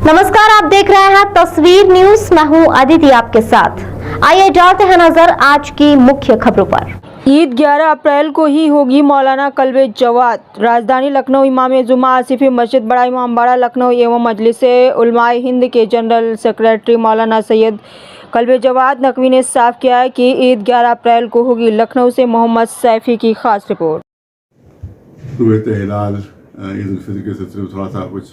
नमस्कार, आप देख रहे हैं तस्वीर न्यूज। मैं हूं अदिति आपके साथ। आइए डालते हैं नजर आज की मुख्य खबरों पर। ईद 11 अप्रैल को ही होगी। मौलाना कल्बे जवाद राजधानी लखनऊ इमाम जुमा आसिफी मस्जिद बड़ा इमामबाड़ा लखनऊ एवं मजलिसे उलमाए हिंद के जनरल सेक्रेटरी मौलाना सैयद कल्बे जवाद नकवी ने साफ किया है कि ईद 11 अप्रैल को होगी। लखनऊ से मोहम्मद सैफी की खास रिपोर्ट। ईद उल फितर के सिलसिले में थोड़ा सा कुछ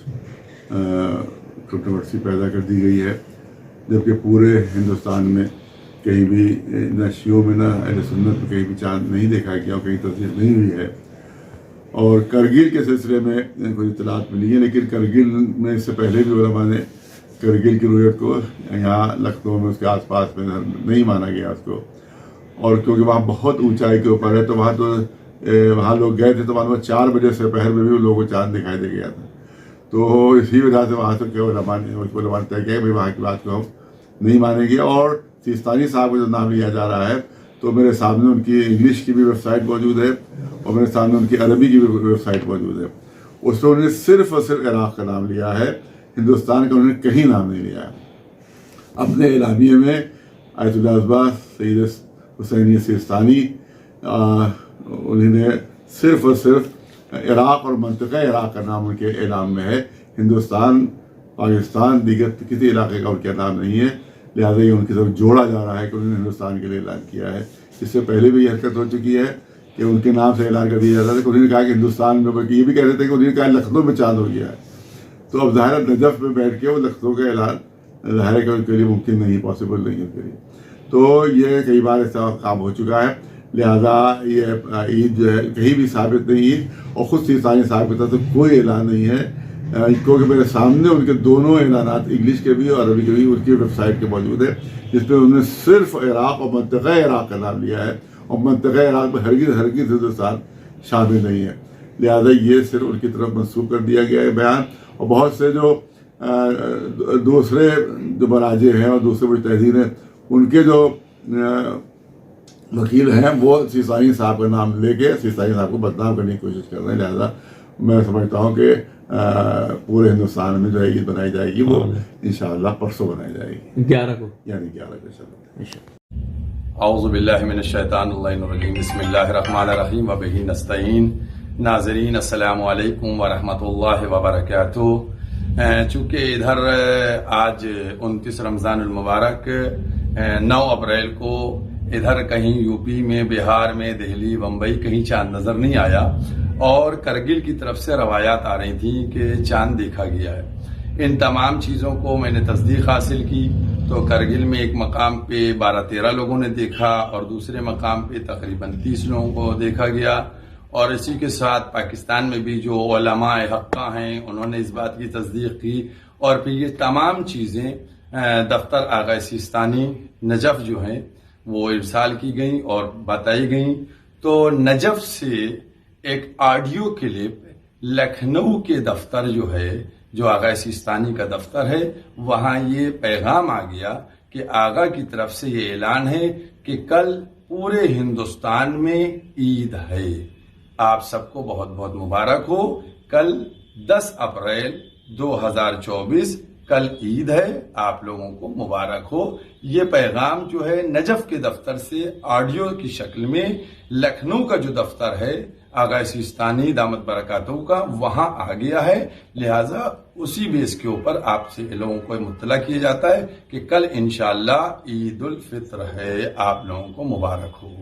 कंट्रोवर्सी पैदा कर दी गई है, जबकि पूरे हिंदुस्तान में कहीं भी न शियों में न अहले सुन्नत में कहीं भी चांद नहीं देखा गया और कहीं तस्दीक नहीं हुई है। और करगिल के सिलसिले में कुछ इतलात मिली है, लेकिन करगिल में इससे पहले भी उलमा ने करगिल की रुयत को यहाँ लखनऊ में उसके आसपास में नहीं माना गया उसको। और क्योंकि वहाँ बहुत ऊंचाई के ऊपर है, तो वहाँ लोग गए थे तो वहाँ 4 बजे से पहर में भी लोगों को चांद दिखाई दे गया था। तो इसी वजह से वहाँ से उलमा ने तय किया भाई वहाँ की बात को हम नहीं मानेंगे। और सिस्तानी साहब का जो नाम लिया जा रहा है, तो मेरे सामने उनकी इंग्लिश की भी वेबसाइट मौजूद है और मेरे सामने उनकी अरबी की भी वेबसाइट मौजूद है। उसमें उन्होंने सिर्फ और सिर्फ इराक़ का नाम लिया है, हिंदुस्तान का उन्होंने कहीं नाम नहीं लिया है। अपने इलामिये में आयतुल्लाह अज़बा सैयद हुसैनी सिस्तानी उन्होंने सिर्फ और सिर्फ इराक़ और मंतक़ा इराक़ का नाम उनके इलाम में है। हिंदुस्तान, पाकिस्तान, दीगर किसी इलाके का उनका नाम नहीं है। लिहाजा ये उनकी तरफ जोड़ा जा रहा है कि उन्होंने हिंदुस्तान के लिए ऐलान किया है। इससे पहले भी ये हरकत हो चुकी है कि उनके नाम से ऐलान कर दिया जाता था कि उन्होंने कहा कि हिंदुस्तान में, बल्कि ये भी कह रहे थे कि उन्होंने कहा लखनऊ में चांद हो गया है। तो अब ज़ाहिर नजफ़ में बैठ के वो लखनऊ का ऐलान ज़ाहिर है उनके लिए मुमकिन नहीं, पॉसिबल नहीं उनके लिए। तो ये कई बार ऐसा काम हो चुका है। लिहाजा ये ईद जो है कहीं भी साबित नहीं है और ख़ुद सिस्तानी साहब की तरफ से कोई ऐलान नहीं है, क्योंकि मेरे सामने उनके दोनों ऐलानात इंग्लिश के भी और अरबी के भी उनकी वेबसाइट के मौजूद है, जिसमें उन्होंने सिर्फ इराक़ और मंतक़ा इराक़ का नाम लिया है और मंतक़ा इराक़ में हरगिज़ हिंदुस्तान शामिल नहीं है। लिहाजा ये सिर्फ उनकी तरफ मंसूब कर दिया गया है बयान। और बहुत से जो दूसरे जो मराजे हैं और दूसरे मुजतहिदीन हैं, उनके जो वकील हैं वो सिस्तानी साहब का नाम लेके सिस्तानी साहब को बदनाम करने की कोशिश कर रहे हैं। लिहाजा मैं समझता हूँ कि पूरे हिंदुस्तान में जो है ईद बनाई जाएगी वो इंशाअल्लाह परसों बनाई जाएगी 11 को, यानी 11 को इंशाअल्लाह। औज़ु बिल्लाहि मिनश शैतानिर रजीम, बिस्मिल्लाहिर रहमानिर रहीम व बिही नस्तईन। नाज़रीन अस्सलामु अलैकुम व रहमतुल्लाहि व बरकातुहू। चूँकि इधर आज 29 रमज़ानुल मुबारक 9 अप्रैल को इधर कहीं यूपी में, बिहार में, दिल्ली, बम्बई कहीं चांद नजर नहीं आया और करगिल की तरफ से रवायात आ रही थी कि चांद देखा गया है। इन तमाम चीज़ों को मैंने तस्दीक हासिल की तो करगिल में एक मकाम पे 12-13 लोगों ने देखा और दूसरे मकाम पे तकरीबन 30 लोगों को देखा गया। और इसी के साथ पाकिस्तान में भी जो उलमाए हक़्क़ा हैं उन्होंने इस बात की तस्दीक की। और फिर ये तमाम चीज़ें दफ्तर आगा सिस्तानी नजफ़ जो हैं वो इरसाल की गई और बताई गई। तो नजफ़ से एक ऑडियो क्लिप लखनऊ के दफ्तर जो है, जो आगा सिस्तानी का दफ्तर है, वहाँ ये पैगाम आ गया कि आगा की तरफ से ये ऐलान है कि कल पूरे हिंदुस्तान में ईद है। आप सबको बहुत बहुत मुबारक हो। कल 10 अप्रैल 2024 कल ईद है, आप लोगों को मुबारक हो। ये पैगाम जो है नजफ़ के दफ्तर से ऑडियो की शक्ल में लखनऊ का जो दफ्तर है आगा सिस्तानी दामत बरकातहू का, वहां आ गया है। लिहाजा उसी बेस के ऊपर आपसे लोगों को मुत्तला किया जाता है कि कल इंशाअल्लाह ईद उल फित्र है। आप लोगों को मुबारक हो।